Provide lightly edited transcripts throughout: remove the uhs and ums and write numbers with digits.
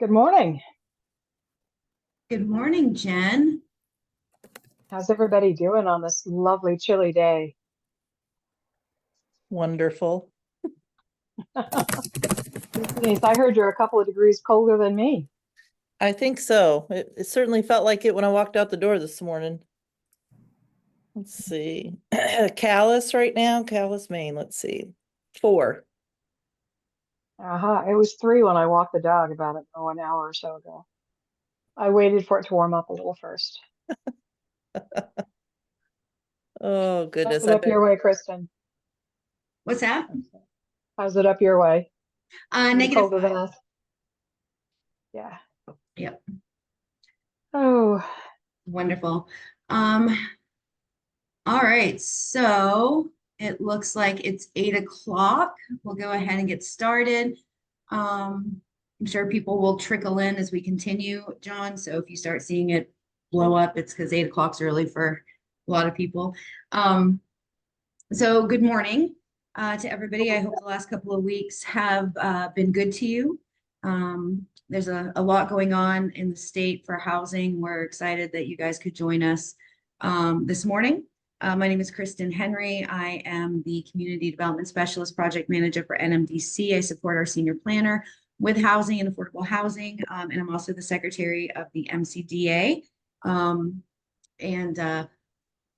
Good morning. Good morning, Jen. How's everybody doing on this lovely chilly day? Wonderful. Denise, I heard you're a couple of degrees colder than me. I think so. It certainly felt like it when I walked out the door this morning. Let's see. Calais right now, Calais, Maine. Let's see. 4. It was 3 when I walked the dog about an hour or so ago. I waited for it to warm up a little first. Oh, How's goodness. it up your way, Kristen? What's that? How's it up your way? Any colder than -5. us? Yeah. Yep. Oh, Wonderful. All right, so it looks like it's 8 o'clock. We'll go ahead and get started. I'm sure people will trickle in as we continue, John. So if you start seeing it blow up, it's because 8 o'clock's early for a lot of people. So good morning to everybody. I hope the last couple of weeks have been good to you. There's a lot going on in the state for housing. We're excited that you guys could join us this morning. My name is Kristen Henry. I am the Community Development Specialist Project Manager for NMDC. I support our senior planner with housing and affordable housing, and I'm also the Secretary of the MCDA.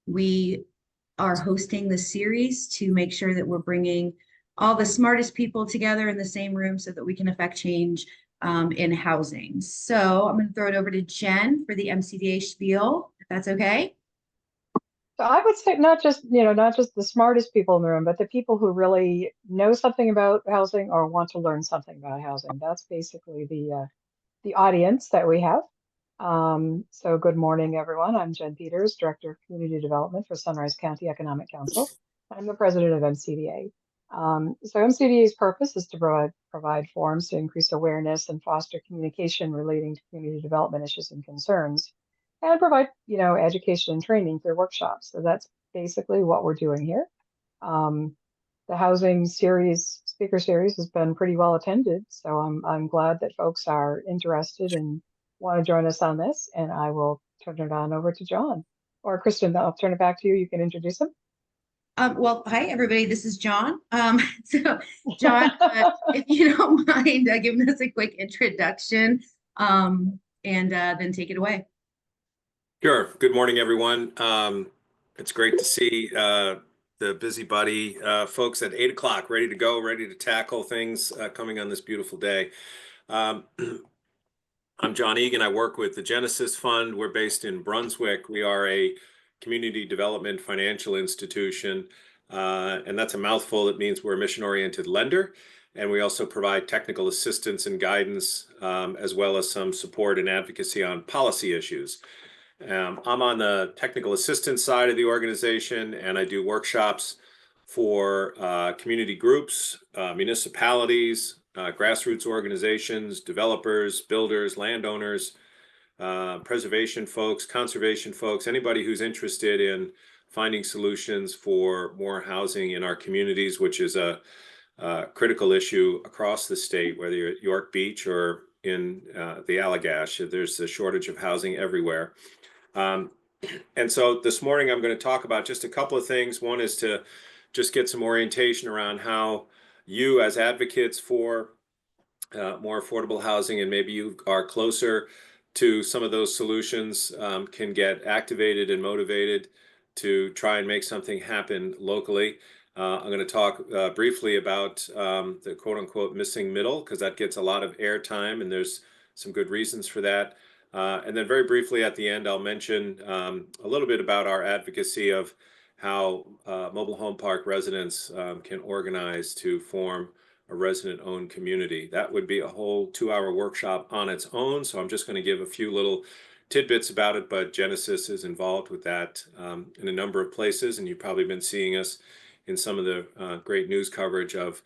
We are hosting the series to make sure that we're bringing all the smartest people together in the same room so that we can affect change in housing. So I'm going to throw it over to Jen for the MCDA spiel, if that's okay. so I would say not just the smartest people in the room, but the people who really know something about housing or want to learn something about housing. That's basically the audience that we have. So good morning, everyone. I'm Jen Peters, Director of Community Development for Sunrise County Economic Council. I'm the president of MCDA. So MCDA's purpose is to provide forums to increase awareness and foster communication relating to community development issues and concerns, and provide, education and training through workshops. So that's basically what we're doing here. The housing speaker series has been pretty well attended, so I'm glad that folks are interested and want to join us on this, and I will turn it on over to John. Or Kristen, I'll turn it back to you. You can introduce him. Well, hi, everybody. This is John. So, John, if you don't mind giving us a quick introduction and then take it away. Sure. Good morning, everyone. It's great to see the busybody folks at 8 o'clock, ready to go, ready to tackle things coming on this beautiful day. I'm John Egan. I work with the Genesis Fund. We're based in Brunswick. We are a community development financial institution, and that's a mouthful. It means we're a mission-oriented lender, and we also provide technical assistance and guidance, as well as some support and advocacy on policy issues. I'm on the technical assistance side of the organization, and I do workshops for community groups, municipalities, grassroots organizations, developers, builders, landowners, preservation folks, conservation folks, anybody who's interested in finding solutions for more housing in our communities, which is a critical issue across the state, whether you're at York Beach or in the Allagash. There's a shortage of housing everywhere. And so this morning I'm going to talk about just a couple of things. One is to just get some orientation around how you, as advocates for more affordable housing, and maybe you are closer to some of those solutions, can get activated and motivated to try and make something happen locally. I'm going to talk briefly about the quote unquote missing middle, because that gets a lot of airtime and there's some good reasons for that. And then very briefly at the end, I'll mention a little bit about our advocacy of how mobile home park residents can organize to form a resident-owned community. That would be a whole 2-hour workshop on its own. So I'm just going to give a few little tidbits about it, but Genesis is involved with that in a number of places. And you've probably been seeing us in some of the great news coverage of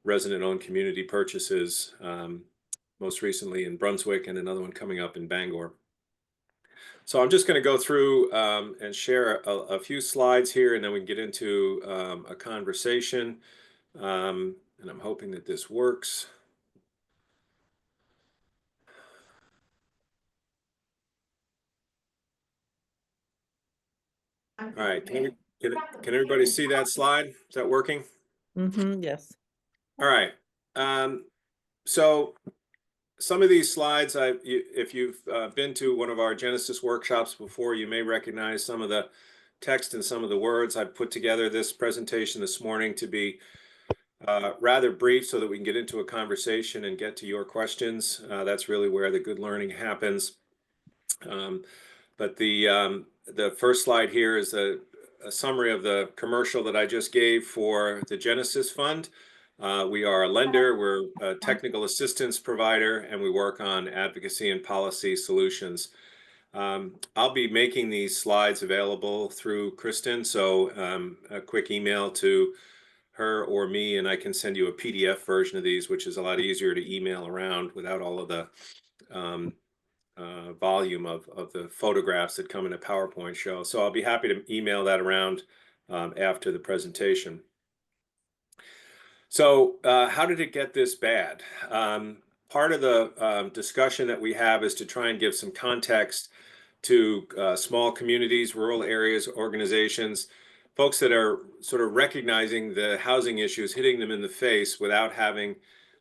resident-owned community purchases, most recently in Brunswick and another one coming up in Bangor. So I'm just going to go through and share a few slides here, and then we can get into a conversation. And I'm hoping that this works. All right, can everybody see that slide? Is that working? Yes. All right. So some of these slides, if you've been to one of our Genesis workshops before, you may recognize some of the text and some of the words. I put together this presentation this morning to be rather brief so that we can get into a conversation and get to your questions. That's really where the good learning happens. But the first slide here is a summary of the commercial that I just gave for the Genesis Fund. We are a lender, we're a technical assistance provider, and we work on advocacy and policy solutions. I'll be making these slides available through Kristen, so a quick email to her or me, and I can send you a PDF version of these, which is a lot easier to email around without all of the volume of the photographs that come in a PowerPoint show. So I'll be happy to email that around after the presentation. So how did it get this bad? Part of the discussion that we have is to try and give some context to small communities, rural areas, organizations, folks that are sort of recognizing the housing issues hitting them in the face without having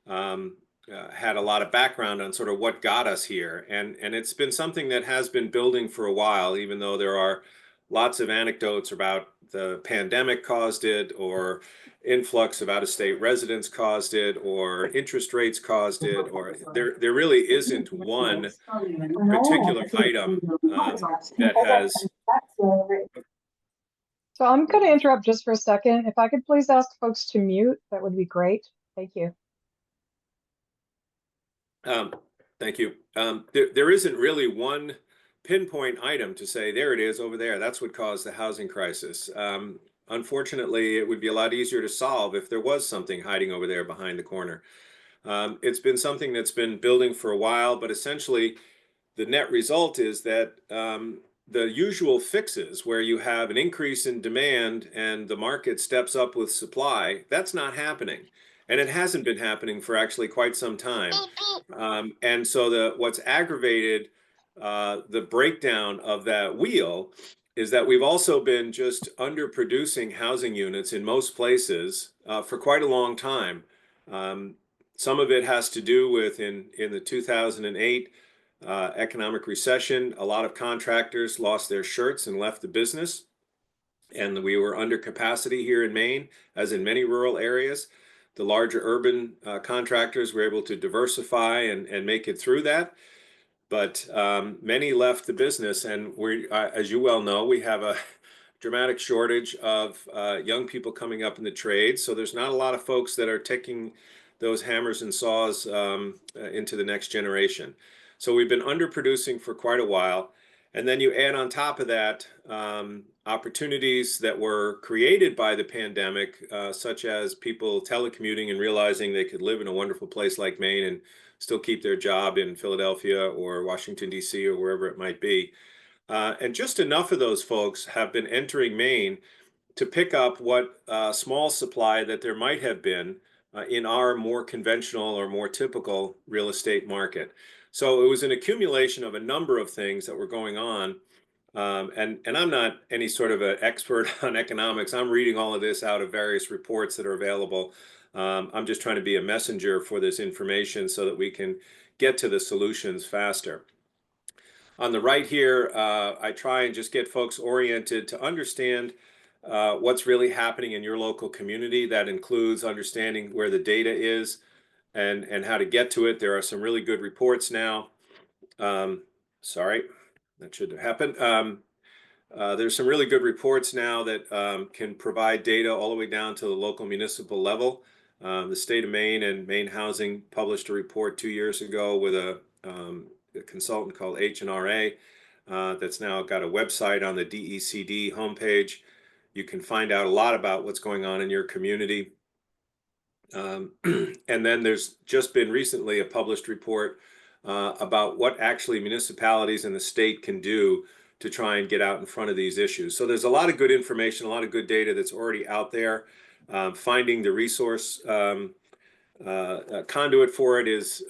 had a lot of background on sort of what got us here. And it's been something that has been building for a while, even though there are lots of anecdotes about the pandemic caused it, or influx of out-of-state residents caused it, or interest rates caused it, or there really isn't one particular item that has. So I'm going to interrupt just for a second. If I could please ask folks to mute, that would be great. Thank you. Thank you. There isn't really one pinpoint item to say, there it is over there. That's what caused the housing crisis. Unfortunately, it would be a lot easier to solve if there was something hiding over there behind the corner. It's been something that's been building for a while, but essentially the net result is that the usual fixes where you have an increase in demand and the market steps up with supply, that's not happening. And it hasn't been happening for actually quite some time. And so what's aggravated the breakdown of that wheel is that we've also been just underproducing housing units in most places for quite a long time. Some of it has to do with in the 2008 economic recession, a lot of contractors lost their shirts and left the business. And we were under capacity here in Maine, as in many rural areas. The larger urban contractors were able to diversify and make it through that. But many left the business, and as you well know, we have a dramatic shortage of young people coming up in the trades. So there's not a lot of folks that are taking those hammers and saws into the next generation. So we've been underproducing for quite a while. And then you add on top of that opportunities that were created by the pandemic, such as people telecommuting and realizing they could live in a wonderful place like Maine and still keep their job in Philadelphia or Washington, D.C. or wherever it might be. And just enough of those folks have been entering Maine to pick up what small supply that there might have been in our more conventional or more typical real estate market. So it was an accumulation of a number of things that were going on. And I'm not any sort of an expert on economics. I'm reading all of this out of various reports that are available. I'm just trying to be a messenger for this information so that we can get to the solutions faster. On the right here, I try and just get folks oriented to understand what's really happening in your local community. That includes understanding where the data is and how to get to it. There are some really good reports now. Sorry, that should have happened. There's some really good reports now that can provide data all the way down to the local municipal level. The state of Maine and Maine Housing published a report 2 years ago with a consultant called H&RA that's now got a website on the DECD homepage. You can find out a lot about what's going on in your community. And then there's just been recently a published report about what actually municipalities in the state can do to try and get out in front of these issues. So there's a lot of good information, a lot of good data that's already out there. Finding the resource conduit for it is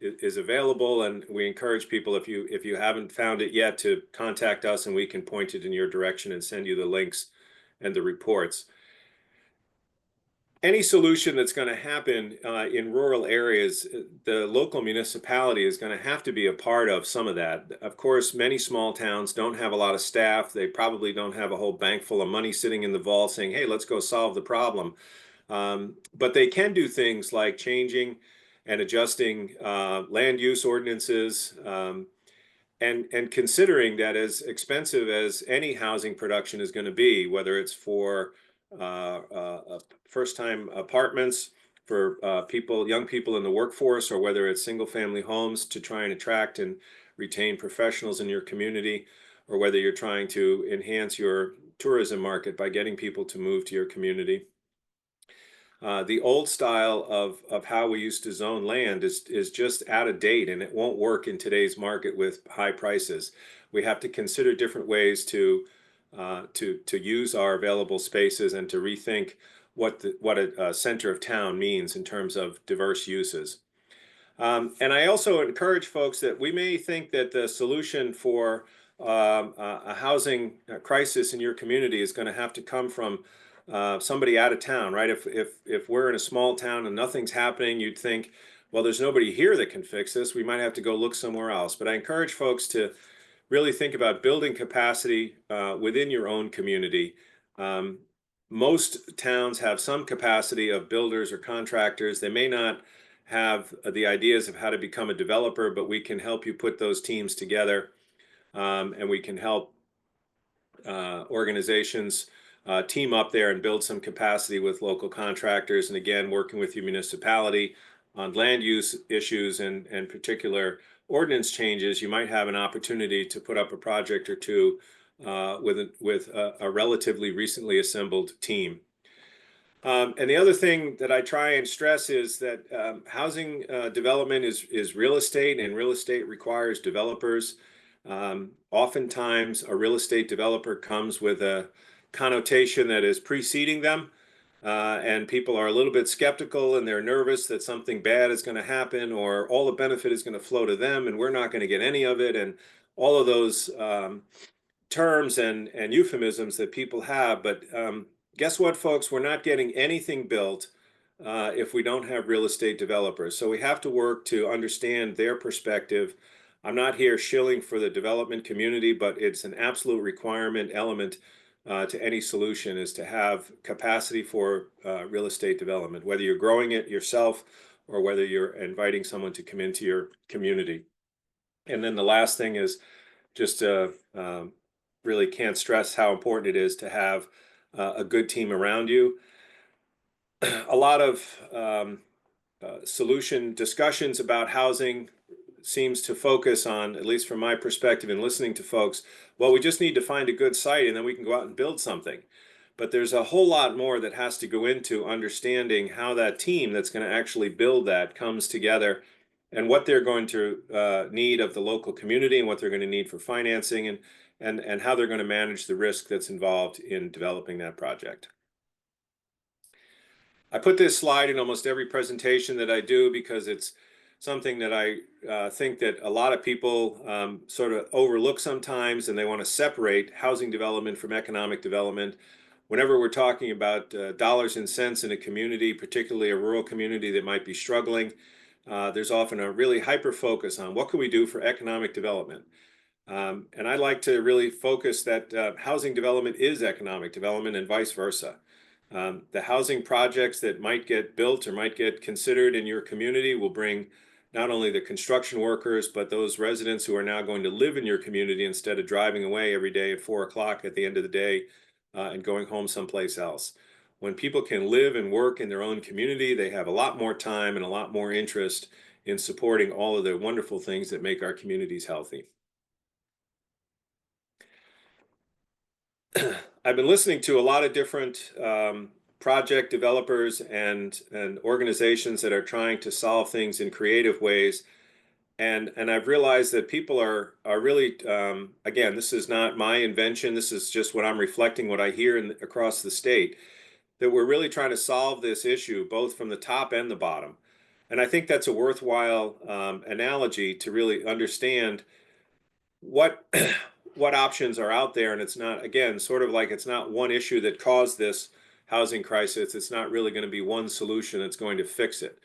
is available, and we encourage people, if you haven't found it yet, to contact us and we can point it in your direction and send you the links and the reports. Any solution that's going to happen in rural areas, the local municipality is going to have to be a part of some of that. Of course, many small towns don't have a lot of staff. They probably don't have a whole bank full of money sitting in the vault saying, hey, let's go solve the problem. But they can do things like changing and adjusting land use ordinances, and considering that, as expensive as any housing production is going to be, whether it's for first-time apartments for young people in the workforce, or whether it's single-family homes to try and attract and retain professionals in your community, or whether you're trying to enhance your tourism market by getting people to move to your community. The old style of how we used to zone land is just out of date, and it won't work in today's market with high prices. We have to consider different ways to use our available spaces and to rethink what a center of town means in terms of diverse uses. And I also encourage folks that we may think that the solution for a housing crisis in your community is going to have to come from somebody out of town, right? If we're in a small town and nothing's happening, you'd think, well, there's nobody here that can fix this. We might have to go look somewhere else. But I encourage folks to really think about building capacity within your own community. Most towns have some capacity of builders or contractors. They may not have the ideas of how to become a developer, but we can help you put those teams together, and we can help organizations team up there and build some capacity with local contractors. And again, working with your municipality on land use issues and particular ordinance changes, you might have an opportunity to put up a project or two with a relatively recently assembled team. And the other thing that I try and stress is that housing development is real estate, and real estate requires developers. Oftentimes, a real estate developer comes with a connotation that is preceding them, and people are a little bit skeptical, and they're nervous that something bad is going to happen, or all the benefit is going to flow to them, and we're not going to get any of it, and all of those terms and euphemisms that people have. But guess what, folks? We're not getting anything built if we don't have real estate developers. So we have to work to understand their perspective. I'm not here shilling for the development community, but it's an absolute requirement element to any solution, is to have capacity for real estate development, whether you're growing it yourself or whether you're inviting someone to come into your community. And then the last thing is just really can't stress how important it is to have a good team around you. A lot of solution discussions about housing seems to focus on, at least from my perspective in listening to folks, well, we just need to find a good site and then we can go out and build something. But there's a whole lot more that has to go into understanding how that team that's going to actually build that comes together, and what they're going to need of the local community, and what they're going to need for financing, and how they're going to manage the risk that's involved in developing that project. I put this slide in almost every presentation that I do because it's something that I think that a lot of people sort of overlook sometimes, and they want to separate housing development from economic development. Whenever we're talking about dollars and cents in a community, particularly a rural community that might be struggling, there's often a really hyper focus on what can we do for economic development. And I like to really focus that housing development is economic development, and vice versa. The housing projects that might get built or might get considered in your community will bring not only the construction workers, but those residents who are now going to live in your community instead of driving away every day at 4 o'clock at the end of the day and going home someplace else. When people can live and work in their own community, they have a lot more time and a lot more interest in supporting all of the wonderful things that make our communities healthy. I've been listening to a lot of different project developers and organizations that are trying to solve things in creative ways. And I've realized that people are really, again, this is not my invention. This is just what I'm reflecting, what I hear across the state, that we're really trying to solve this issue, both from the top and the bottom. And I think that's a worthwhile analogy to really understand what what options are out there. And it's not, again, sort of like it's not one issue that caused this housing crisis. It's not really going to be one solution that's going to fix it.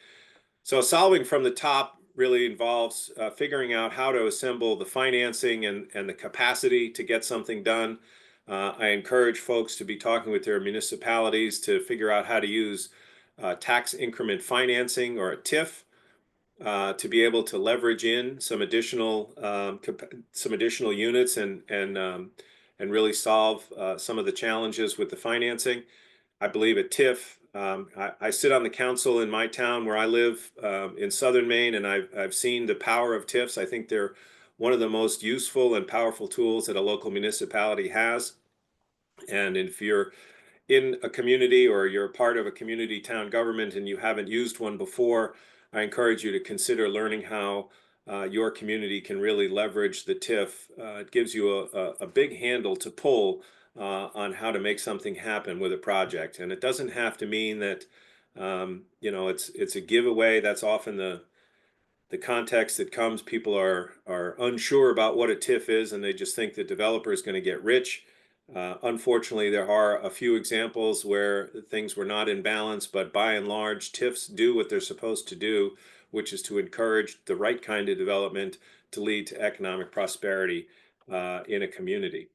So solving from the top really involves figuring out how to assemble the financing and the capacity to get something done. I encourage folks to be talking with their municipalities to figure out how to use tax increment financing, or a TIF, to be able to leverage in some additional units and really solve some of the challenges with the financing. I believe a TIF. I sit on the council in my town where I live in southern Maine, and I've seen the power of TIFs. I think they're one of the most useful and powerful tools that a local municipality has. And if you're in a community or you're part of a community town government and you haven't used one before, I encourage you to consider learning how your community can really leverage the TIF. It gives you a big handle to pull on how to make something happen with a project. And it doesn't have to mean that, it's a giveaway. That's often the context that comes. People are unsure about what a TIF is, and they just think the developer is going to get rich. Unfortunately, there are a few examples where things were not in balance, but by and large, TIFs do what they're supposed to do, which is to encourage the right kind of development to lead to economic prosperity in a community.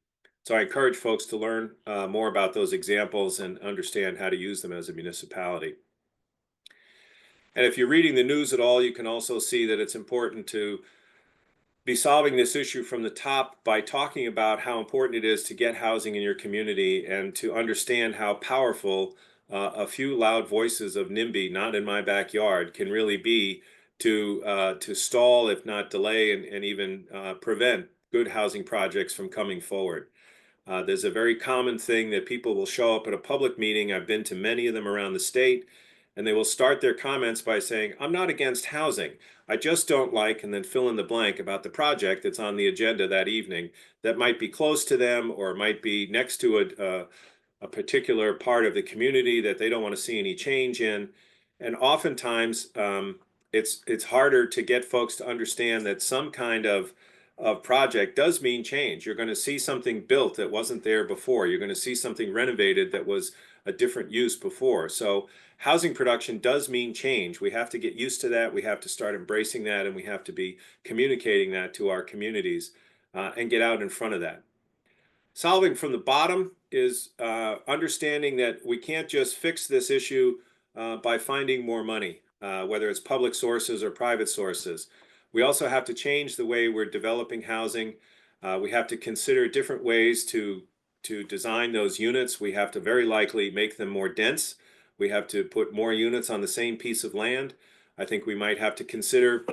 So I encourage folks to learn more about those examples and understand how to use them as a municipality. And if you're reading the news at all, you can also see that it's important to be solving this issue from the top by talking about how important it is to get housing in your community and to understand how powerful a few loud voices of NIMBY, not in my backyard, can really be to stall, if not delay, and even prevent good housing projects from coming forward. There's a very common thing that people will show up at a public meeting. I've been to many of them around the state, and they will start their comments by saying, I'm not against housing. I just don't like, and then fill in the blank about the project that's on the agenda that evening that might be close to them or might be next to a particular part of the community that they don't want to see any change in. And oftentimes, it's harder to get folks to understand that some kind of project does mean change. You're going to see something built that wasn't there before. You're going to see something renovated that was a different use before. So housing production does mean change. We have to get used to that. We have to start embracing that, and we have to be communicating that to our communities and get out in front of that. Solving from the bottom is understanding that we can't just fix this issue by finding more money, whether it's public sources or private sources. We also have to change the way we're developing housing. We have to consider different ways to design those units. We have to very likely make them more dense. We have to put more units on the same piece of land. I think we might have to consider,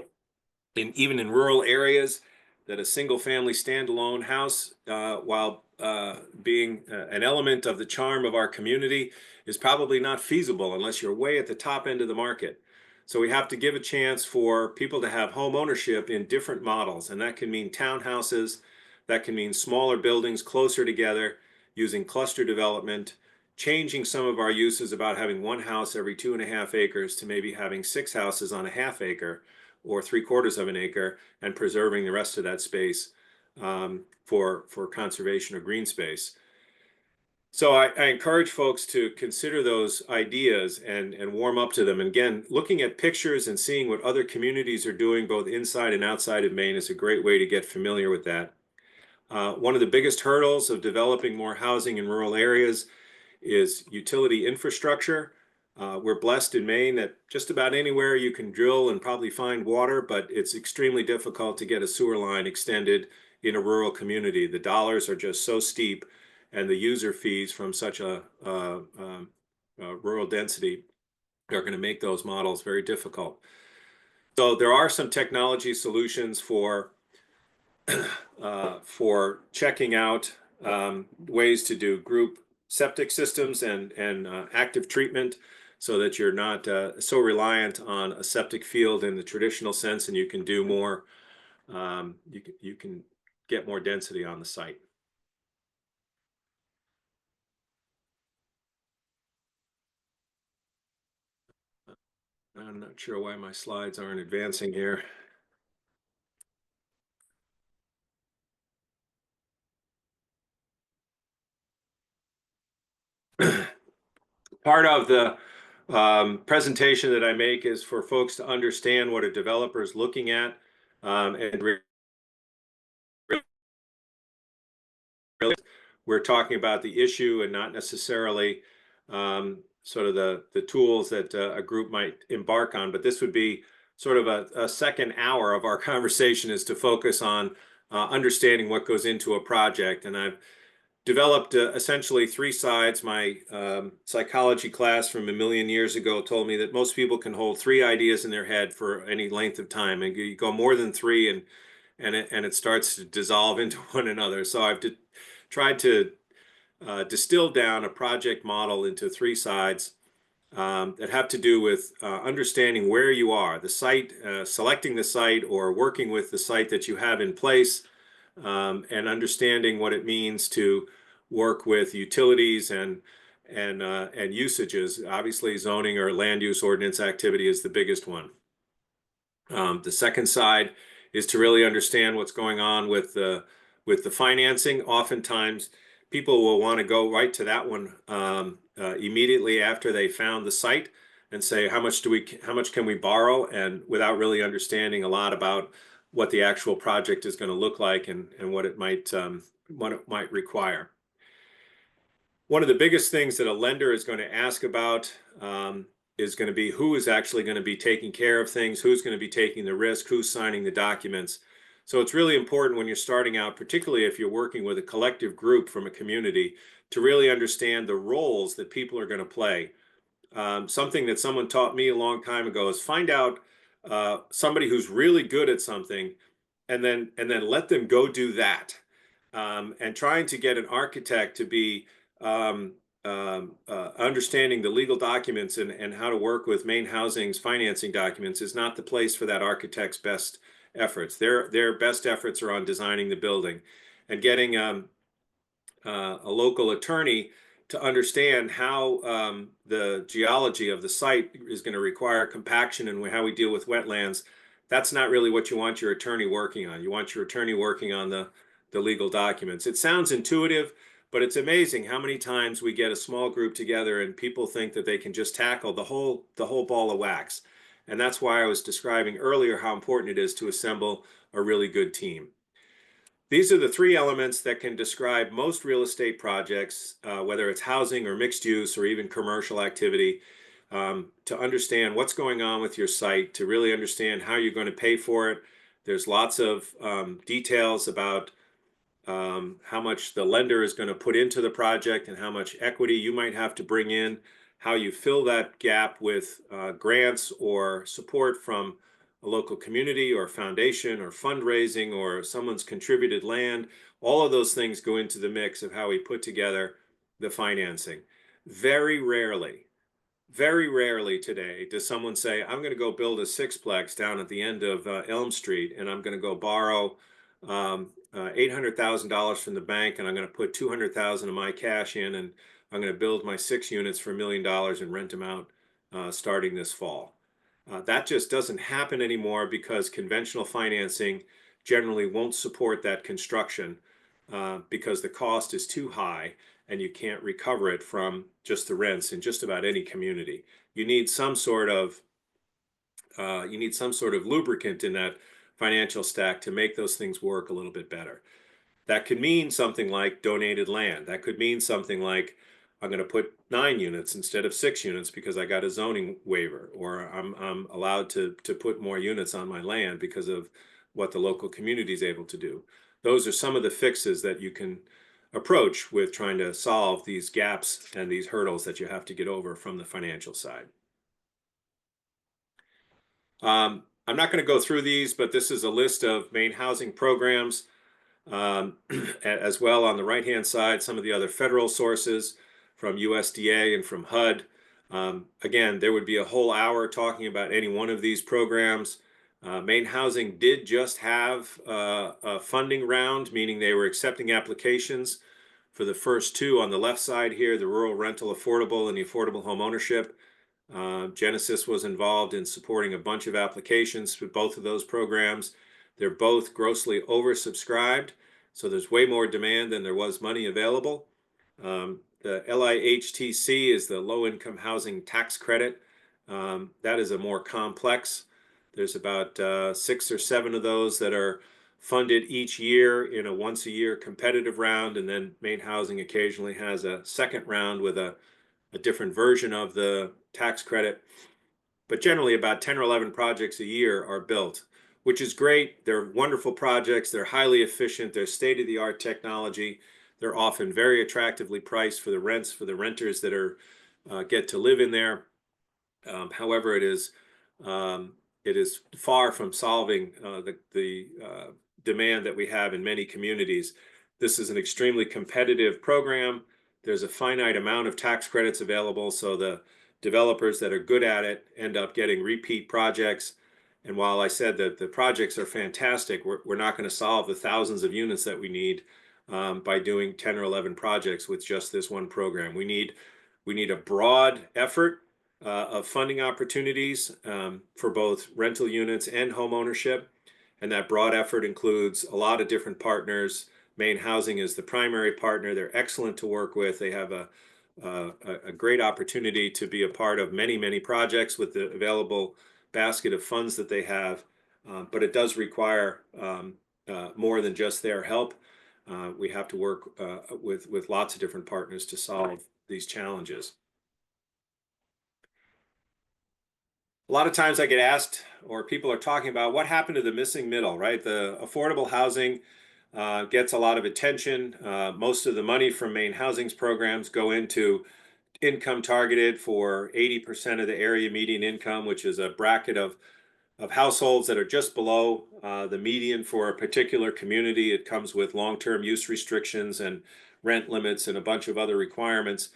even in rural areas, that a single family standalone house, while being an element of the charm of our community, is probably not feasible unless you're way at the top end of the market. So we have to give a chance for people to have home ownership in different models. And that can mean townhouses, that can mean smaller buildings closer together, using cluster development, changing some of our uses about having one house every 2.5 acres to maybe having 6 houses on a half acre or 3/4 of an acre, and preserving the rest of that space for conservation or green space. So I encourage folks to consider those ideas and warm up to them. And again, looking at pictures and seeing what other communities are doing both inside and outside of Maine is a great way to get familiar with that. One of the biggest hurdles of developing more housing in rural areas is utility infrastructure. We're blessed in Maine that just about anywhere you can drill and probably find water, but it's extremely difficult to get a sewer line extended in a rural community. The dollars are just so steep, and the user fees from such a rural density are going to make those models very difficult. So there are some technology solutions for checking out ways to do group septic systems and active treatment, so that you're not so reliant on a septic field in the traditional sense, and you can do more. You can get more density on the site. I'm not sure why my slides aren't advancing here. Part of the presentation that I make is for folks to understand what a developer is looking at, and really we're talking about the issue and not necessarily sort of the tools that a group might embark on. But this would be sort of a second hour of our conversation, is to focus on understanding what goes into a project. And I've developed essentially three sides. My psychology class from a million years ago told me that most people can hold three ideas in their head for any length of time, and you go more than three, and it starts to dissolve into one another. So I've tried to distill down a project model into three sides that have to do with understanding where you are, the site, selecting the site, or working with the site that you have in place, and understanding what it means to work with utilities and usages. Obviously, zoning or land use ordinance activity is the biggest one. The second side is to really understand what's going on with the financing. Oftentimes, people will want to go right to that one immediately after they found the site and say, how much can we borrow? And without really understanding a lot about what the actual project is going to look like and what it might require. One of the biggest things that a lender is going to ask about is going to be who is actually going to be taking care of things, who's going to be taking the risk, who's signing the documents. So it's really important when you're starting out, particularly if you're working with a collective group from a community, to really understand the roles that people are going to play. Something that someone taught me a long time ago is find out somebody who's really good at something, and then let them go do that. And trying to get an architect to be understanding the legal documents and how to work with Maine Housing's financing documents is not the place for that architect's best efforts. Their best efforts are on designing the building and getting a local attorney to understand how the geology of the site is going to require compaction and how we deal with wetlands. That's not really what you want your attorney working on. You want your attorney working on the legal documents. It sounds intuitive, but it's amazing how many times we get a small group together and people think that they can just tackle the whole ball of wax. And that's why I was describing earlier how important it is to assemble a really good team. These are the three elements that can describe most real estate projects, whether it's housing or mixed use or even commercial activity, to understand what's going on with your site, to really understand how you're going to pay for it. There's lots of details about how much the lender is going to put into the project and how much equity you might have to bring in, how you fill that gap with grants or support from a local community or foundation or fundraising or someone's contributed land. All of those things go into the mix of how we put together the financing. Very rarely today does someone say, I'm going to go build a sixplex down at the end of Elm Street, and I'm going to go borrow $800,000 from the bank, and I'm going to put $200,000 of my cash in, and I'm going to build my 6 units for $1 million and rent them out starting this fall. That just doesn't happen anymore because conventional financing generally won't support that construction because the cost is too high and you can't recover it from just the rents in just about any community. You need some sort of lubricant in that financial stack to make those things work a little bit better. That could mean something like donated land. That could mean something like I'm going to put 9 units instead of 6 units because I got a zoning waiver, or I'm allowed to put more units on my land because of what the local community is able to do. Those are some of the fixes that you can approach with trying to solve these gaps and these hurdles that you have to get over from the financial side. I'm not going to go through these, but this is a list of Maine housing programs. As well, on the right-hand side, some of the other federal sources from USDA and from HUD. Again, there would be a whole hour talking about any one of these programs. Maine Housing did just have a funding round, meaning they were accepting applications for the first two on the left side here, the rural rental affordable and the affordable home ownership. Genesis was involved in supporting a bunch of applications for both of those programs. They're both grossly oversubscribed, so there's way more demand than there was money available. The LIHTC is the Low Income Housing Tax Credit. That is a more complex. There's about 6 or 7 of those that are funded each year in a once-a-year competitive round, and then Maine Housing occasionally has a second round with a different version of the tax credit. But generally about 10 or 11 projects a year are built, which is great. They're wonderful projects. They're highly efficient. They're state-of-the-art technology. They're often very attractively priced for the rents, for the renters that are get to live in there. However, it is far from solving the demand that we have in many communities. This is an extremely competitive program. There's a finite amount of tax credits available, so the developers that are good at it end up getting repeat projects. And while I said that the projects are fantastic, we're not going to solve the thousands of units that we need by doing 10 or 11 projects with just this one program. We need a broad effort of funding opportunities for both rental units and home ownership. And that broad effort includes a lot of different partners. Maine Housing is the primary partner. They're excellent to work with. They have a great opportunity to be a part of many, many projects with the available basket of funds that they have. But it does require more than just their help. We have to work with lots of different partners to solve these challenges. A lot of times I get asked, or people are talking about, what happened to the missing middle, right? The affordable housing gets a lot of attention. Most of the money from Maine Housing's programs go into income targeted for 80% of the area median income, which is a bracket of households that are just below the median for a particular community. It comes with long-term use restrictions and rent limits and a bunch of other requirements.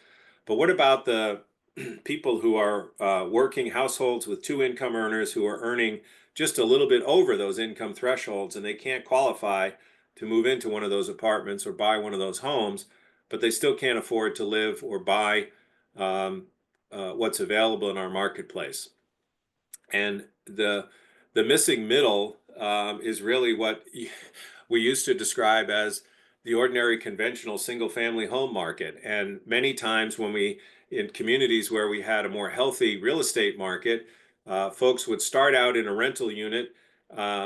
But what about the people who are working households with 2 income earners who are earning just a little bit over those income thresholds, and they can't qualify to move into one of those apartments or buy one of those homes, but they still can't afford to live or buy what's available in our marketplace? And the missing middle is really what we used to describe as the ordinary conventional single-family home market. And many times when in communities where we had a more healthy real estate market, folks would start out in a rental unit,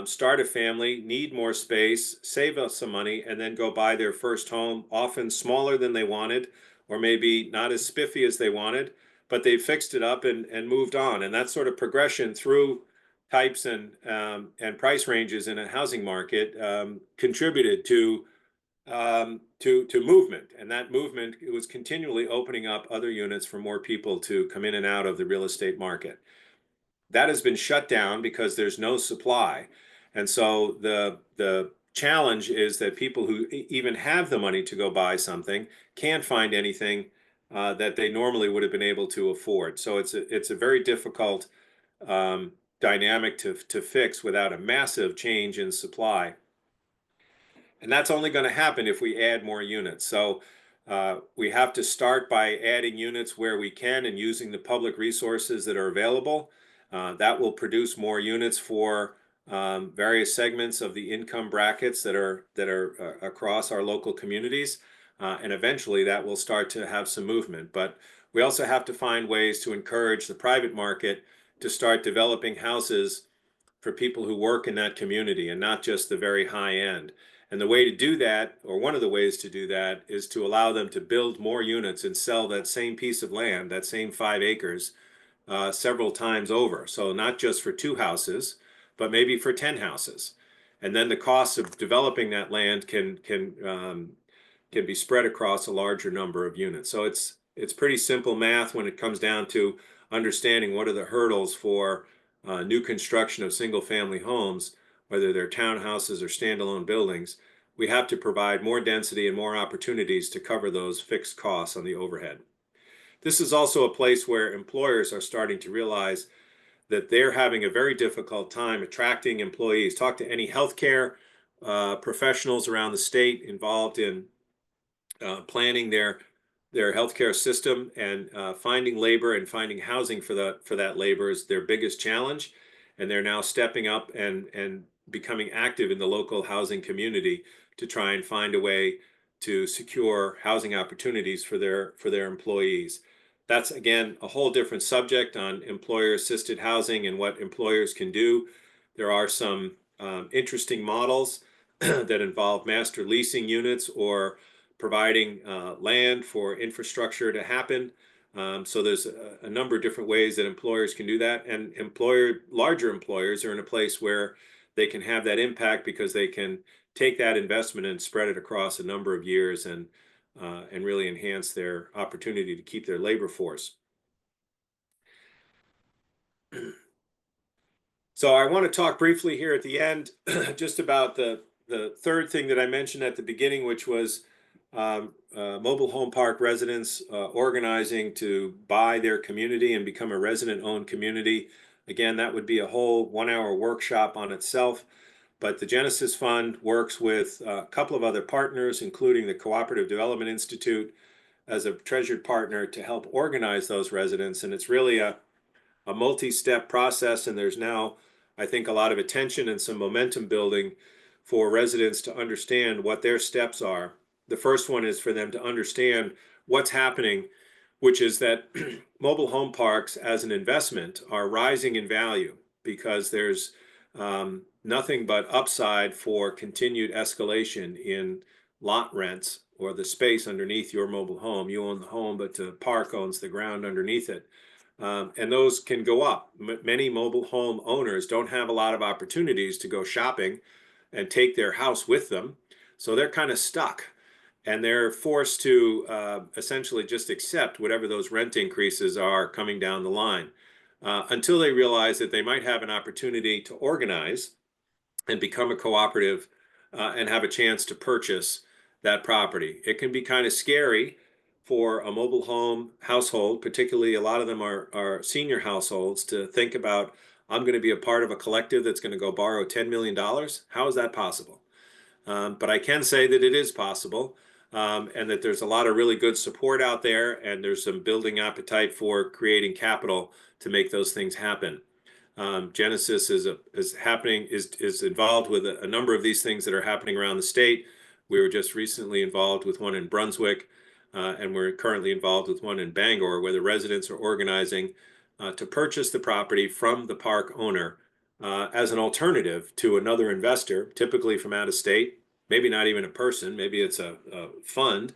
start a family, need more space, save up some money, and then go buy their first home, often smaller than they wanted, or maybe not as spiffy as they wanted, but they fixed it up and moved on. And that sort of progression through types and price ranges in a housing market contributed to movement, and that movement, it was continually opening up other units for more people to come in and out of the real estate market. That has been shut down because there's no supply. And so the challenge is that people who even have the money to go buy something can't find anything that they normally would have been able to afford. So it's a very difficult dynamic to fix without a massive change in supply. And that's only going to happen if we add more units. So we have to start by adding units where we can and using the public resources that are available. That will produce more units for various segments of the income brackets that are across our local communities. And eventually that will start to have some movement. But we also have to find ways to encourage the private market to start developing houses for people who work in that community and not just the very high end. And the way to do that, or one of the ways to do that, is to allow them to build more units and sell that same piece of land, that same 5 acres, several times over. So not just for 2 houses, but maybe for 10 houses. And then the cost of developing that land can be spread across a larger number of units. So it's pretty simple math when it comes down to understanding what are the hurdles for new construction of single-family homes, whether they're townhouses or standalone buildings. We have to provide more density and more opportunities to cover those fixed costs on the overhead. This is also a place where employers are starting to realize that they're having a very difficult time attracting employees. Talk to any healthcare professionals around the state involved in planning their their healthcare system, and finding labor and finding housing for that labor is their biggest challenge. And they're now stepping up and becoming active in the local housing community to try and find a way to secure housing opportunities for their employees. That's, again, a whole different subject on employer-assisted housing and what employers can do. There are some interesting models that involve master leasing units or providing land for infrastructure to happen. So there's a number of different ways that employers can do that, and larger employers are in a place where they can have that impact because they can take that investment and spread it across a number of years and really enhance their opportunity to keep their labor force. So I want to talk briefly here at the end just about the third thing that I mentioned at the beginning, which was mobile home park residents organizing to buy their community and become a resident-owned community. Again, that would be a whole 1-hour workshop on itself. But the Genesis Fund works with a couple of other partners, including the Cooperative Development Institute as a treasured partner to help organize those residents. And it's really a multi-step process, and there's now, I think, a lot of attention and some momentum building for residents to understand what their steps are. The first one is for them to understand what's happening, which is that mobile home parks as an investment are rising in value because there's nothing but upside for continued escalation in lot rents or the space underneath your mobile home. You own the home, but the park owns the ground underneath it. And those can go up. Many mobile home owners don't have a lot of opportunities to go shopping and take their house with them. So they're kind of stuck. And they're forced to essentially just accept whatever those rent increases are coming down the line until they realize that they might have an opportunity to organize and become a cooperative and have a chance to purchase that property. It can be kind of scary for a mobile home household, particularly a lot of them are senior households, to think about, I'm going to be a part of a collective that's going to go borrow $10 million. How is that possible? But I can say that it is possible, and that there's a lot of really good support out there, and there's some building appetite for creating capital to make those things happen. Genesis is involved with a number of these things that are happening around the state. We were just recently involved with one in Brunswick, and we're currently involved with one in Bangor, where the residents are organizing to purchase the property from the park owner as an alternative to another investor, typically from out of state, maybe not even a person, maybe it's a fund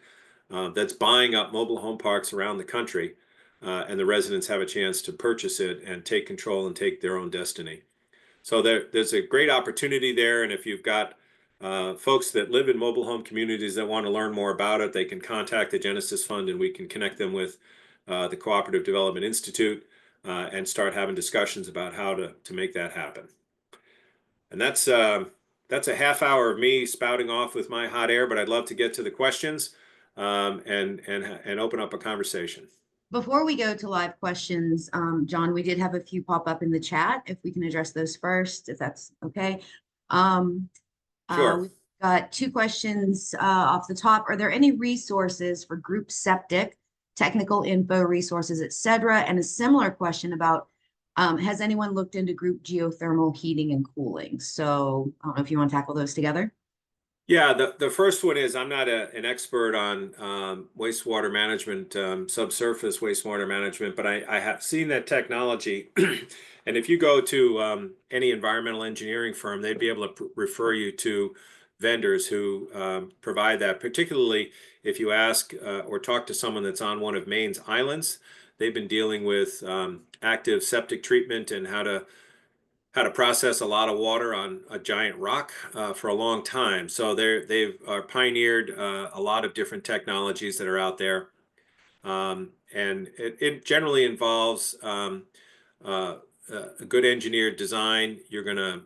that's buying up mobile home parks around the country. And the residents have a chance to purchase it and take control and take their own destiny. So there's a great opportunity there. And if you've got folks that live in mobile home communities that want to learn more about it, they can contact the Genesis Fund and we can connect them with the Cooperative Development Institute and start having discussions about how to make that happen. And that's a half hour of me spouting off with my hot air, but I'd love to get to the questions and open up a conversation. Before we go to live questions, John, we did have a few pop up in the chat. If we can address those first, if that's okay. Sure. We've got 2 questions off the top. Are there any resources for group septic, technical info resources, etc.? And a similar question about has anyone looked into group geothermal heating and cooling? So I don't know if you want to tackle those together. Yeah, the first one is I'm not an expert on wastewater management, subsurface wastewater management, but I have seen that technology. And if you go to any environmental engineering firm, they'd be able to refer you to vendors who provide that, particularly if you ask or talk to someone that's on one of Maine's islands. They've been dealing with active septic treatment and how to process a lot of water on a giant rock for a long time. So they've pioneered a lot of different technologies that are out there. And it generally involves a good engineered design. You're going to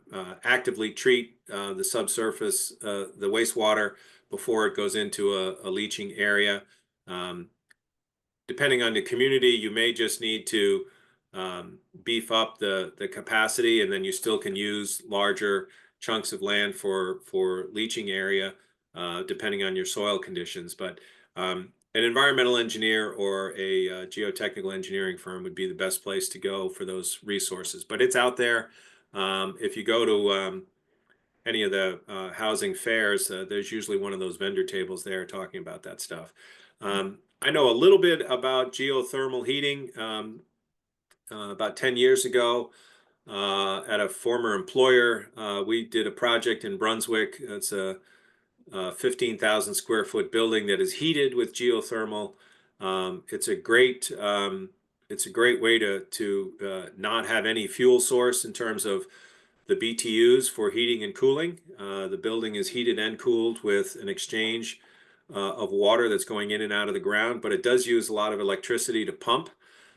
actively treat the subsurface, the wastewater, before it goes into a leaching area. Depending on the community, you may just need to beef up the capacity, and then you still can use larger chunks of land for leaching area, depending on your soil conditions. But an environmental engineer or a geotechnical engineering firm would be the best place to go for those resources. But it's out there. If you go to any of the housing fairs, there's usually one of those vendor tables there talking about that stuff. I know a little bit about geothermal heating. About 10 years ago, at a former employer, we did a project in Brunswick. It's a 15,000 square foot building that is heated with geothermal. It's a great way to not have any fuel source in terms of the BTUs for heating and cooling. The building is heated and cooled with an exchange of water that's going in and out of the ground, but it does use a lot of electricity to pump.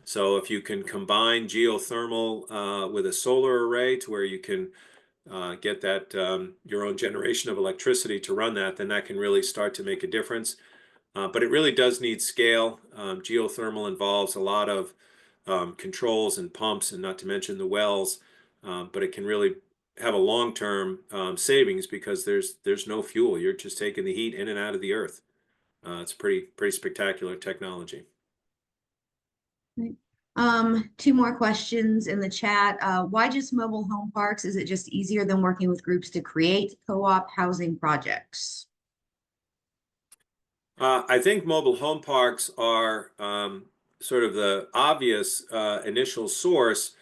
So if you can combine geothermal with a solar array to where you can get that your own generation of electricity to run that, then that can really start to make a difference. But it really does need scale. Geothermal involves a lot of controls and pumps, and not to mention the wells. But it can really have a long-term savings because there's no fuel. You're just taking the heat in and out of the earth. It's pretty spectacular technology. Two more questions in the chat. Why just mobile home parks? Is it just easier than working with groups to create co-op housing projects? I think mobile home parks are sort of the obvious initial source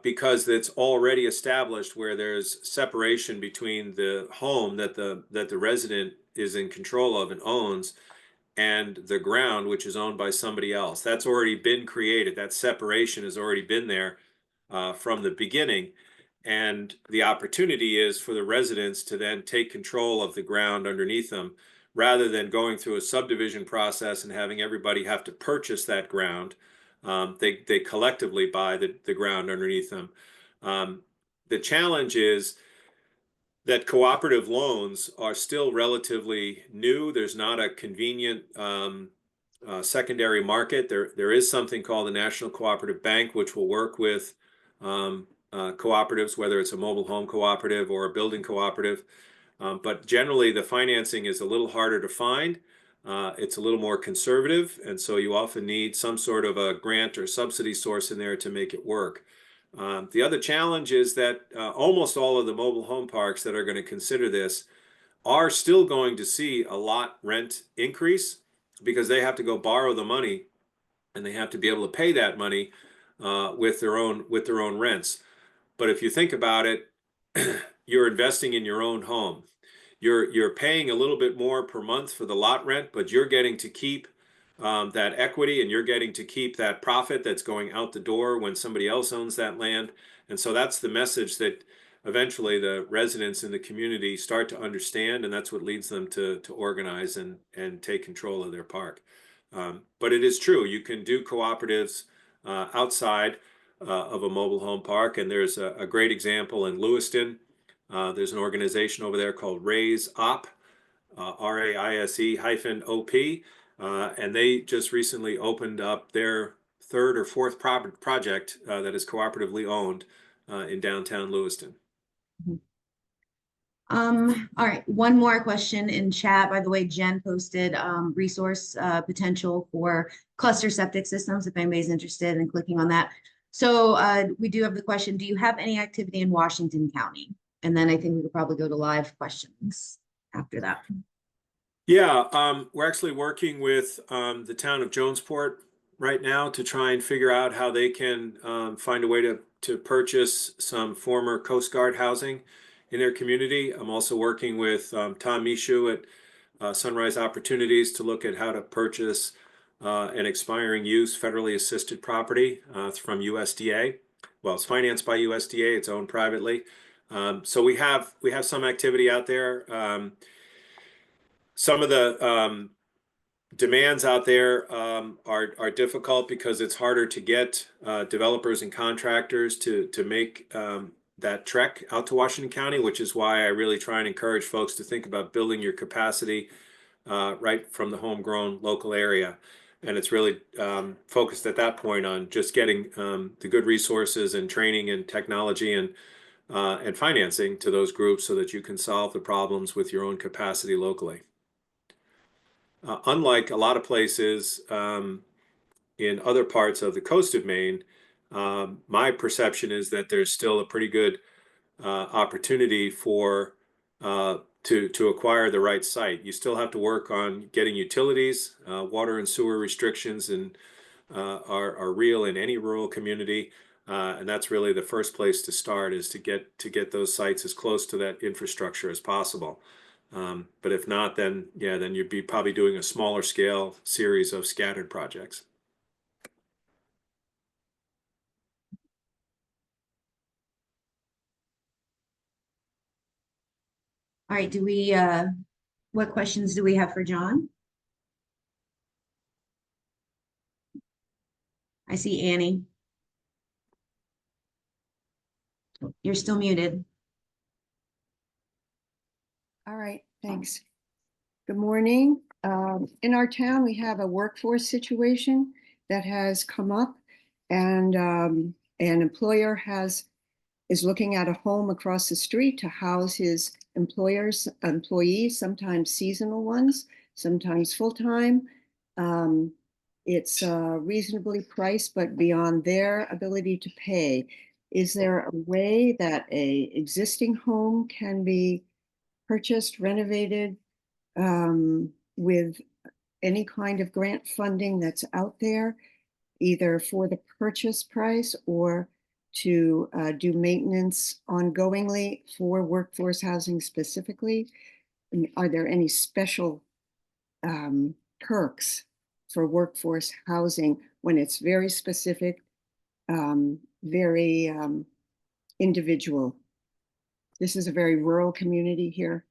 because it's already established where there's separation between the home that the resident is in control of and owns and the ground, which is owned by somebody else. That's already been created. That separation has already been there from the beginning. And the opportunity is for the residents to then take control of the ground underneath them, rather than going through a subdivision process and having everybody have to purchase that ground. They collectively buy the ground underneath them. The challenge is that cooperative loans are still relatively new. There's not a convenient secondary market. There is something called the National Cooperative Bank, which will work with cooperatives, whether it's a mobile home cooperative or a building cooperative. But generally, the financing is a little harder to find. It's a little more conservative, and so you often need some sort of a grant or subsidy source in there to make it work. The other challenge is that almost all of the mobile home parks that are going to consider this are still going to see a lot rent increase because they have to go borrow the money and they have to be able to pay that money with their own rents. But if you think about it, you're investing in your own home. You're paying a little bit more per month for the lot rent, but you're getting to keep that equity, and you're getting to keep that profit that's going out the door when somebody else owns that land. And so that's the message that eventually the residents in the community start to understand, and that's what leads them to organize and take control of their park. But it is true, you can do cooperatives outside of a mobile home park, and there's a great example in Lewiston. There's an organization over there called Raise Op, RAISE-OP, and they just recently opened up their third or fourth project that is cooperatively owned in downtown Lewiston. All right, one more question in chat. By the way, Jen posted resource potential for cluster septic systems if anybody's interested in clicking on that. So we do have the question, do you have any activity in Washington County? And then I think we could probably go to live questions after that. Yeah, we're actually working with the town of Jonesport right now to try and figure out how they can find a way to purchase some former Coast Guard housing in their community. I'm also working with Tom Mishu at Sunrise Opportunities to look at how to purchase an expiring use federally assisted property from USDA. Well, it's financed by USDA, it's owned privately. So we have some activity out there. Some of the demands out there are difficult because it's harder to get developers and contractors to make that trek out to Washington County, which is why I really try and encourage folks to think about building your capacity right from the homegrown local area. And it's really focused at that point on just getting the good resources and training and technology and financing to those groups so that you can solve the problems with your own capacity locally. unlike a lot of places in other parts of the coast of Maine, my perception is that there's still a pretty good opportunity for to acquire the right site. You still have to work on getting utilities, water and sewer restrictions, and are real in any rural community. And that's really the first place to start, is to get those sites as close to that infrastructure as possible. But if not, then yeah, then you'd be probably doing a smaller scale series of scattered projects. All right, do we, what questions do we have for John? I see Annie. You're still muted. All right, thanks. Good morning. In our town, we have a workforce situation that has come up, and an employer is looking at a home across the street to house his employees, sometimes seasonal ones, sometimes full-time. It's reasonably priced, but beyond their ability to pay. Is there a way that a existing home can be purchased, renovated, with any kind of grant funding that's out there, either for the purchase price or to do maintenance ongoingly for workforce housing specifically? And are there any special perks for workforce housing when it's very specific, very individual? This is a very rural community here.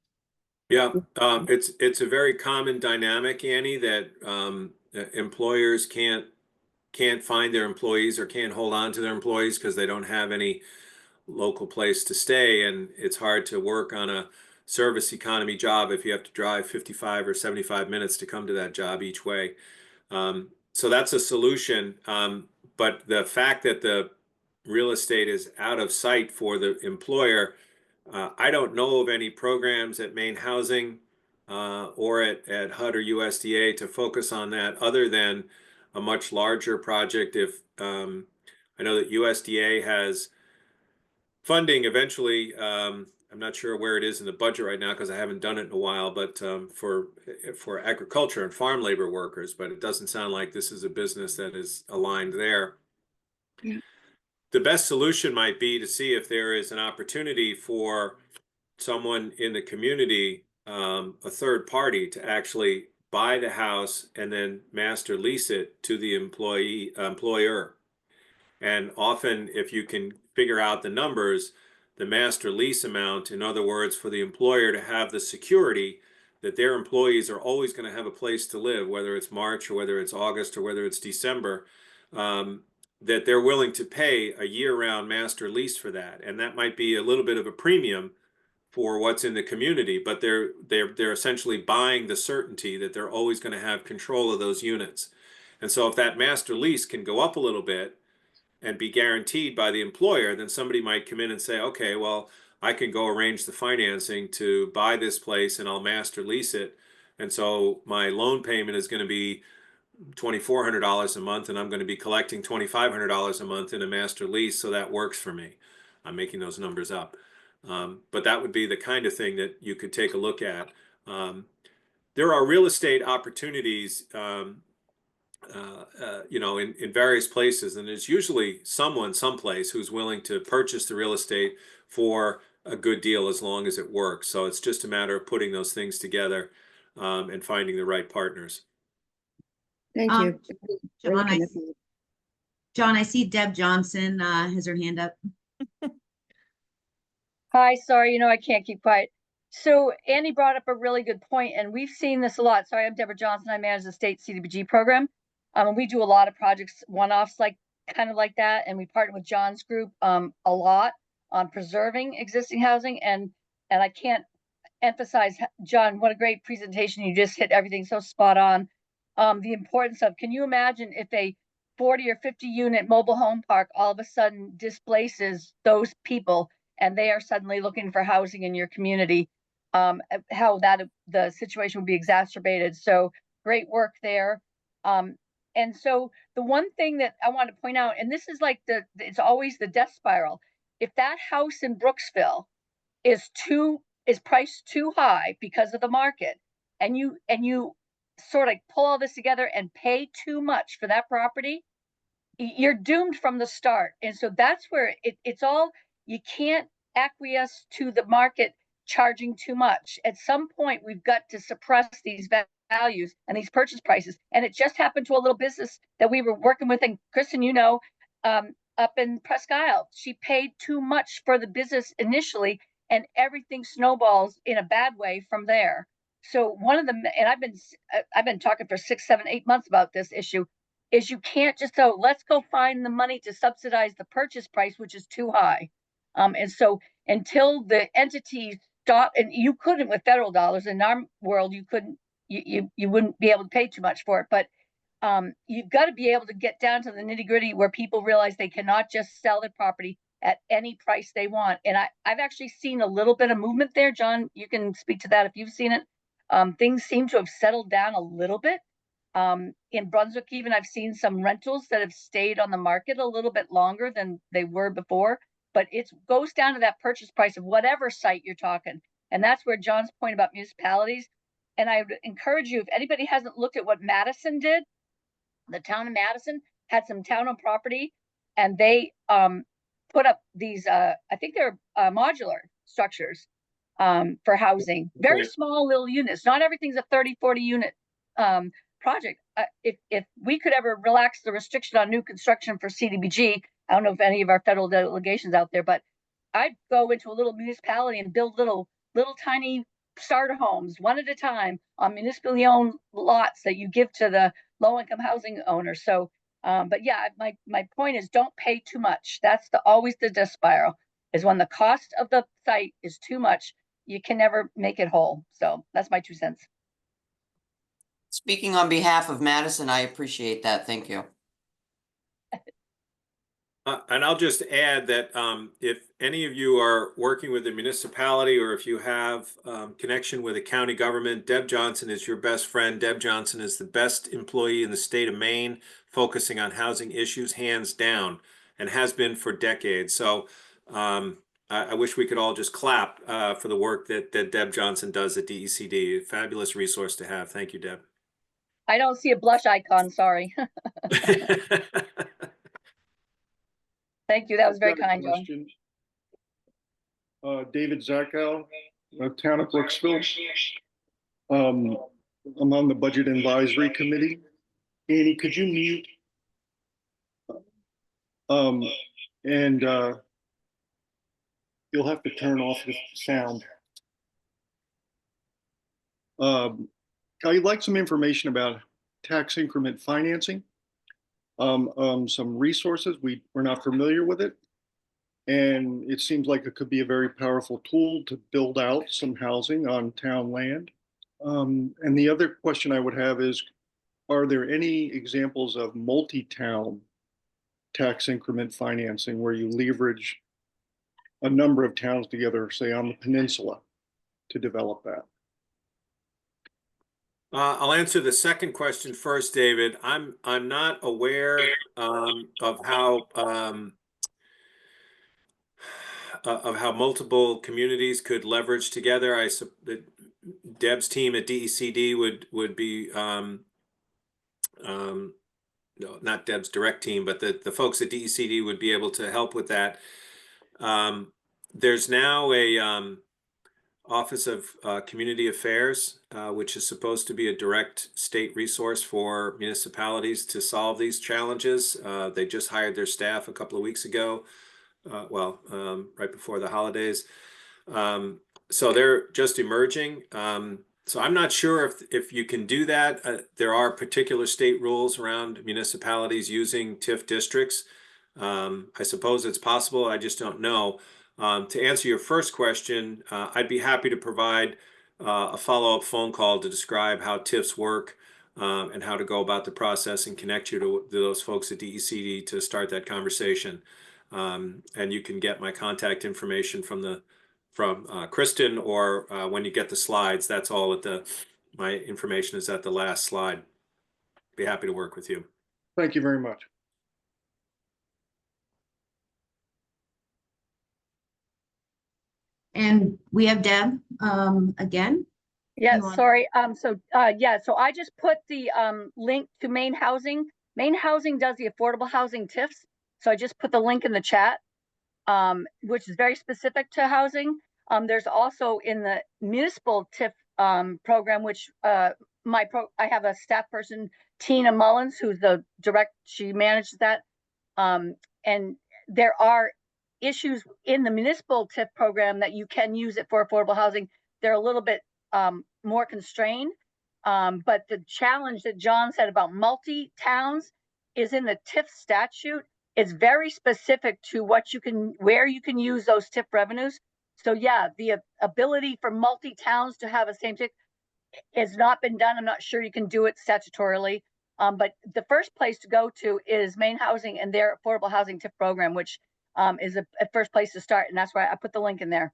Yeah, it's a very common dynamic, Annie, that employers can't find their employees or can't hold on to their employees because they don't have any local place to stay, and it's hard to work on a service economy job if you have to drive 55 or 75 minutes to come to that job each way. So that's a solution, but the fact that the real estate is out of sight for the employer, I don't know of any programs at Maine Housing or at HUD or USDA to focus on that, other than a much larger project. If I know that USDA has funding eventually, I'm not sure where it is in the budget right now because I haven't done it in a while, but for agriculture and farm labor workers, but it doesn't sound like this is a business that is aligned there. Yeah. The best solution might be to see if there is an opportunity for someone in the community, a third party, to actually buy the house and then master lease it to the employer. And often, if you can figure out the numbers, the master lease amount, in other words, for the employer to have the security that their employees are always going to have a place to live, whether it's March or whether it's August or whether it's December, that they're willing to pay a year-round master lease for that. And that might be a little bit of a premium for what's in the community, but they're essentially buying the certainty that they're always going to have control of those units. And so if that master lease can go up a little bit and be guaranteed by the employer, then somebody might come in and say, okay, well, I can go arrange the financing to buy this place and I'll master lease it. And so my loan payment is going to be $2,400 a month, and I'm going to be collecting $2,500 a month in a master lease. So that works for me. I'm making those numbers up. But that would be the kind of thing that you could take a look at. There are real estate opportunities, in various places, and there's usually someone someplace who's willing to purchase the real estate for a good deal as long as it works. So it's just a matter of putting those things together and finding the right partners. Thank you. John, I see Deb Johnson has her hand up. Hi, sorry, I can't keep quiet. So Annie brought up a really good point, and we've seen this a lot. So I'm Deborah Johnson. I manage the state CDBG program. And we do a lot of projects, one-offs kind of like that. And we partner with John's group a lot on preserving existing housing. And I can't emphasize, John, what a great presentation. You just hit everything so spot on. The importance of, can you imagine if a 40 or 50 unit mobile home park all of a sudden displaces those people and they are suddenly looking for housing in your community, how the situation would be exacerbated. So great work there. And so the one thing that I want to point out, and this is like it's always the death spiral. If that house in Brooksville is priced too high because of the market, and you sort of pull all this together and pay too much for that property, you're doomed from the start. And so that's where it's all, you can't acquiesce to the market charging too much. At some point, we've got to suppress these values and these purchase prices. And it just happened to a little business that we were working with. And Kristen, up in Presque Isle, she paid too much for the business initially, and everything snowballs in a bad way from there. So one of the, and I've been talking for 6, 7, 8 months about this issue, is you can't just go, let's go find the money to subsidize the purchase price, which is too high. And so until the entities stop, and you couldn't with federal dollars in our world, you couldn't, you wouldn't be able to pay too much for it. But you've got to be able to get down to the nitty gritty where people realize they cannot just sell their property at any price they want. And I've actually seen a little bit of movement there. John, you can speak to that if you've seen it. Things seem to have settled down a little bit. In Brunswick, even I've seen some rentals that have stayed on the market a little bit longer than they were before, but it goes down to that purchase price of whatever site you're talking. And that's where John's point about municipalities. And I would encourage you, if anybody hasn't looked at what Madison did, the town of Madison had some town-owned property, and they put up these, I think they're modular structures for housing, very small little units. Not everything's a 30, 40 unit project. If we could ever relax the restriction on new construction for CDBG, I don't know if any of our federal delegations out there, but I'd go into a little municipality and build little tiny starter homes one at a time on municipally owned lots that you give to the low-income housing owners. So, but yeah, my point is, don't pay too much. That's always the death spiral, is when the cost of the site is too much, you can never make it whole. So that's my 2 cents. Speaking on behalf of Madison, I appreciate that. Thank you. And I'll just add that if any of you are working with a municipality, or if you have connection with a county government, Deb Johnson is your best friend. Deb Johnson is the best employee in the state of Maine, focusing on housing issues, hands down, and has been for decades. So I wish we could all just clap for the work that Deb Johnson does at DECD. Fabulous resource to have. Thank you, Deb. I don't see a blush icon, sorry. Thank you, that was very kind, John. David Zackow, Town of Brooksville. I'm on the Budget Advisory Committee. Annie, could you mute? And you'll have to turn off the sound. I'd like some information about tax increment financing. Some resources, we're not familiar with it. And it seems like it could be a very powerful tool to build out some housing on town land. And the other question I would have is, are there any examples of multi-town tax increment financing where you leverage a number of towns together, say on the peninsula, to develop that? I'll answer the second question first, David. I'm not aware of how multiple communities could leverage together. Deb's team at DECD would be no, not Deb's direct team, but the folks at DECD would be able to help with that. There's now a Office of Community Affairs, which is supposed to be a direct state resource for municipalities to solve these challenges. They just hired their staff a couple of weeks ago, right before the holidays. So they're just emerging. So I'm not sure if you can do that. There are particular state rules around municipalities using TIF districts. I suppose it's possible. I just don't know. To answer your first question, I'd be happy to provide a follow-up phone call to describe how TIFs work and how to go about the process and connect you to those folks at DECD to start that conversation. And you can get my contact information from Kristen, or when you get the slides, that's all at the my information is at the last slide. Be happy to work with you. Thank you very much. And we have Deb, again. Yeah, You want- sorry. So I just put the link to Maine Housing. Maine Housing does the affordable housing TIFs. So I just put the link in the chat, which is very specific to housing. There's also in the municipal TIF program, which I have a staff person, Tina Mullins, who's the she manages that. And there are issues in the municipal TIF program that you can use it for affordable housing. They're a little bit more constrained. But the challenge that John said about multi-towns is in the TIF statute. It's very specific to where you can use those TIF revenues. So yeah, the ability for multi-towns to have a same TIF has not been done. I'm not sure you can do it statutorily. But the first place to go to is Maine Housing and their affordable housing TIF program, which is a first place to start. And that's why I put the link in there.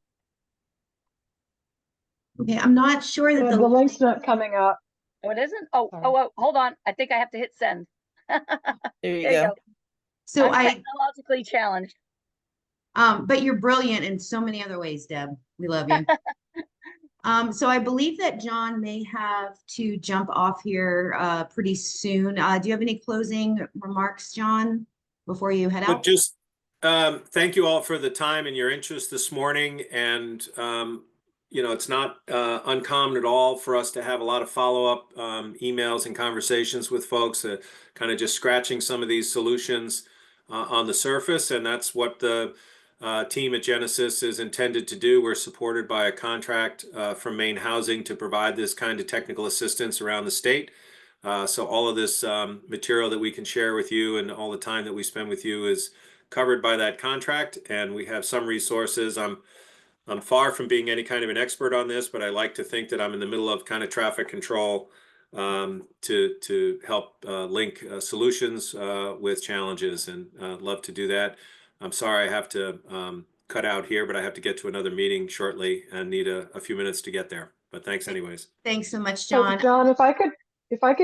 Okay, I'm not sure that The link's not coming up. Oh, it isn't? Oh, Sorry. hold on. I think I have to hit send. There you go. So I'm technologically challenged. But you're brilliant in so many other ways, Deb. We love you. So I believe that John may have to jump off here pretty soon. Do you have any closing remarks, John, before you head But out? just thank you all for the time and your interest this morning. And it's not uncommon at all for us to have a lot of follow-up emails and conversations with folks, kind of just scratching some of these solutions on the surface. And that's what the team at Genesis is intended to do. We're supported by a contract from Maine Housing to provide this kind of technical assistance around the state. So all of this material that we can share with you and all the time that we spend with you is covered by that contract. And we have some resources. I'm far from being any kind of an expert on this, but I like to think that I'm in the middle of kind of traffic control to help link solutions with challenges, and love to do that. I'm sorry I have to cut out here, but I have to get to another meeting shortly and need a few minutes to get there. But thanks anyways. Thanks so much, So John. John, if I could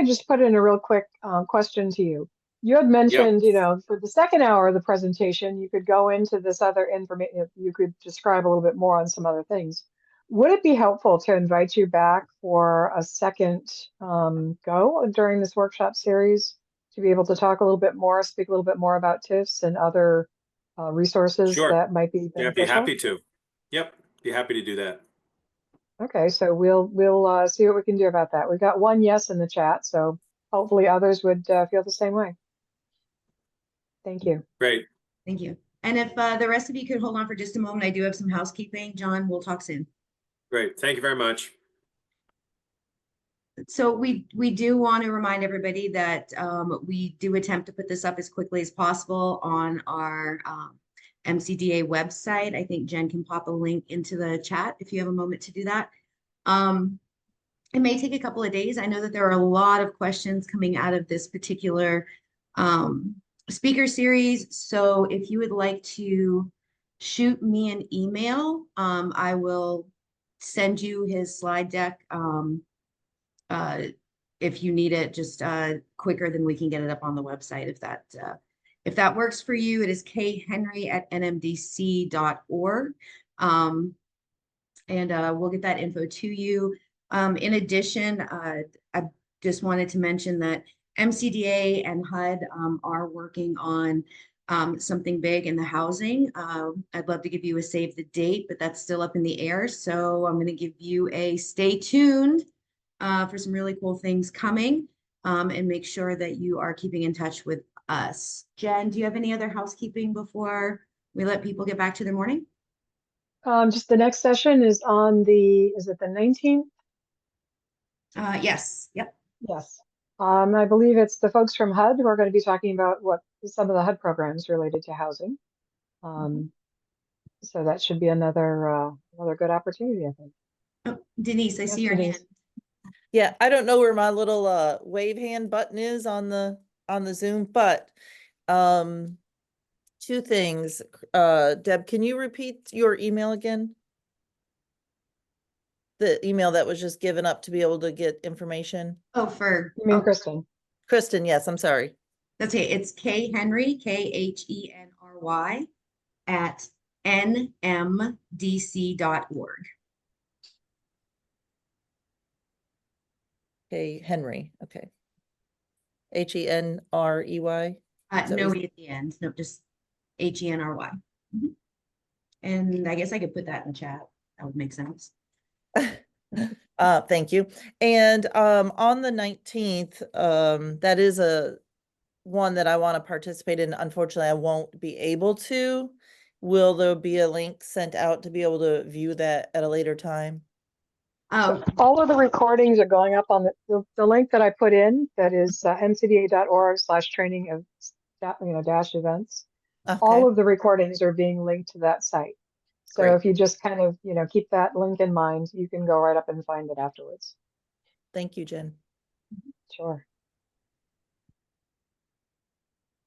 just put in a real quick question to you. You had mentioned, for the second hour of the presentation, you could go into this other information, you could describe a little bit more on some other things. Would it be helpful to invite you back for a second go during this workshop series to be able to talk a little bit more, speak a little bit more about TIFs and other resources Sure. that might be beneficial? Yeah, be happy to. Yep, be happy to do that. Okay, so we'll see what we can do about that. We've got one yes in the chat, so hopefully others would feel the same way. Thank you. Great. Thank you. And if the rest of you could hold on for just a moment, I do have some housekeeping. John, we'll talk soon. Great. Thank you very much. So we do want to remind everybody that we do attempt to put this up as quickly as possible on our MCDA website. I think Jen can pop a link into the chat if you have a moment to do that. It may take a couple of days. I know that there are a lot of questions coming out of this particular speaker series. So if you would like to shoot me an email, I will send you his slide deck. If you need it just quicker, then we can get it up on the website. If that works for you, it is khenry@nmdc.org. And we'll get that info to you. In addition, I just wanted to mention that MCDA and HUD are working on something big in the housing. I'd love to give you a save the date, but that's still up in the air. So I'm going to give you a stay tuned for some really cool things coming, and make sure that you are keeping in touch with us. Jen, do you have any other housekeeping before we let people get back to their morning? Just the next session is on is it the 19th? Yes. Yep. Yes. I believe it's the folks from HUD who are going to be talking about what some of the HUD programs related to housing. So that should be another good opportunity, I think. Oh, Denise, I Yes, see your Denise. hand. Yeah, I don't know where my little wave hand button is on the Zoom, but two things. Deb, can you repeat your email again? the email that was just given up to be able to get information? Oh, for, You mean oh, Kristen? Kristen, yes, I'm sorry. that's it. It's K Henry, KHENRY at nmdc.org. Okay, Henry, okay. HENREY. Is that No what E at the end. No, just HENRY. Mhm. And I guess I could put that in the chat. That would make sense. Thank you. And on the 19th, that is a one that I want to participate in. Unfortunately, I won't be able to. Will there be a link sent out to be able to view that at a later time? Oh, All of the recordings are going up on the link that I put in, that is mcda.org/training of dash events. Okay, All of the recordings are being linked to that site. So Great. if you just kind of, keep that link in mind, you can go right up and find it afterwards. Thank you, Jen. Sure.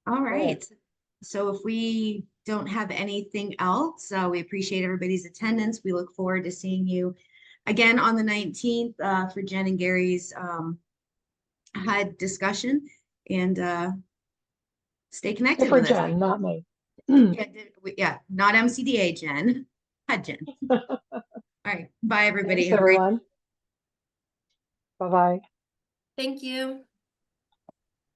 all right. So if we don't have anything else, we appreciate everybody's attendance. We look forward to seeing you again on the 19th for Jen and Gary's HUD discussion, and stay connected For with us. Jen, not me. Yeah, not MCDA Jen, HUD Jen. All right, bye everybody. Thanks, Have a great everyone. Bye-bye. Thank you.